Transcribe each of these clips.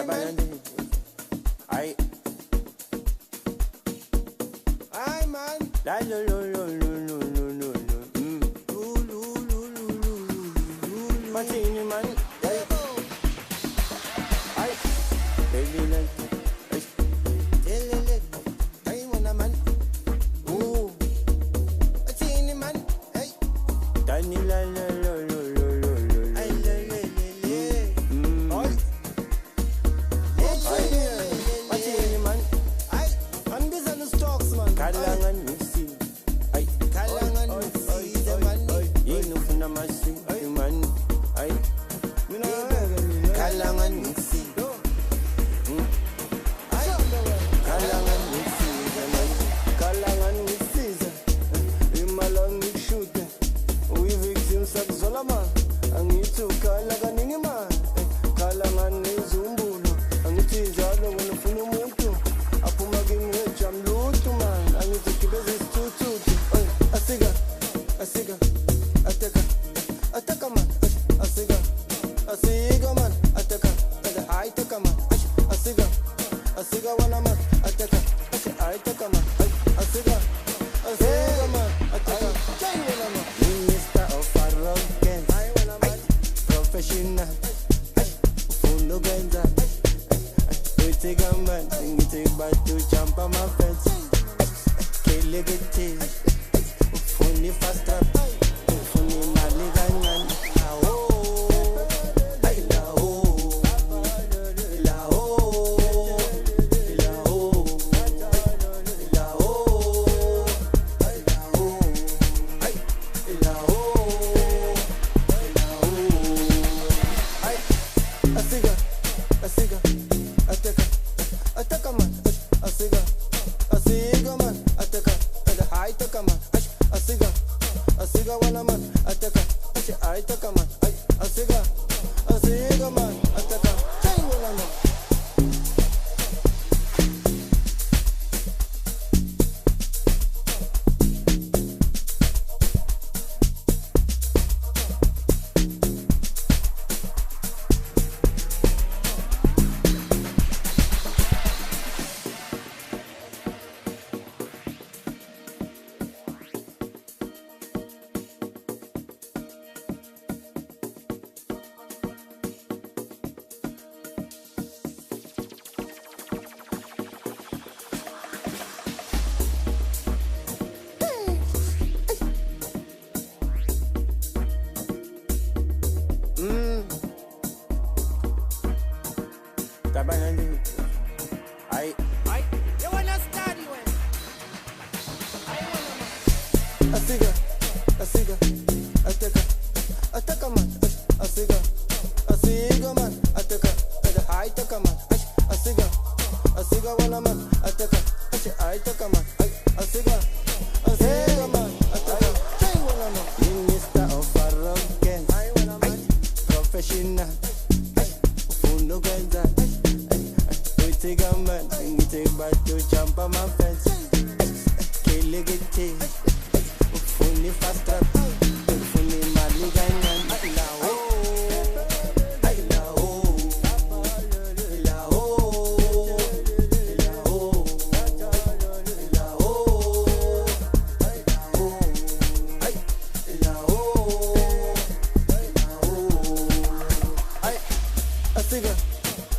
man. I man. La lo lo lo lo lo lo lo lo. Lu lu lu lu lu lu. Martini man. I baby like. I wanna man. Ooh. Martini man. Hey. Dani la la la la la la la. I la la la la. Oi. Martini man. I. And this are the stocks man. Kalangan mixi. Ay. Kalangan mixi. The man. Yenu funa masi. Ay man. Ay. Kalangan mixi. Kalangan mixi. The man. Kalangan mixi. Imalang shoot. We victims of Zolama. Ang itu kalangan ningi man. Kalangan nizumbulo. Ang itu jalo wanafuna muntu. Apo maging jam luto man. Ang itu kibezi tutu. Asiga. Asiga. Ataka. Ataka man. Asiga. Asiga man. Ataka. Ay taka man. Asiga. Asiga wana man. Ataka. Ay taka man. Asiga. Asiga man. Ataka. Jai wana man. Minister of Arrogance. Ay wana man. Professional. Fundo genza. Take a man. Take back to jump on my fence. Kill it. Funny faster. Funny maligangan. Asiga, ataka man, asiga man, ataka, ay taka man, asiga wana man, ataka, ay taka man, asiga man, ataka, jai wana man. You wanna study when? Asiga, ataka man, asiga man, ataka, ay taka man, asiga wana man, ataka, ay taka man, asiga man, ataka, jai wana man. Minister of Arrogance, ay wana man, professional, fundo genza. Take a man, take back to jump on my fence. Kill it, funny faster, funny maligangan.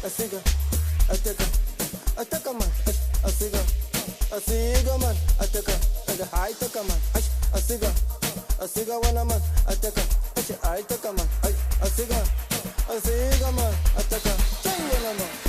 Asiga, ataka man, asiga man, ataka, ay taka man, asiga wana man, ataka, ay taka man, asiga man, ataka, jai wana man.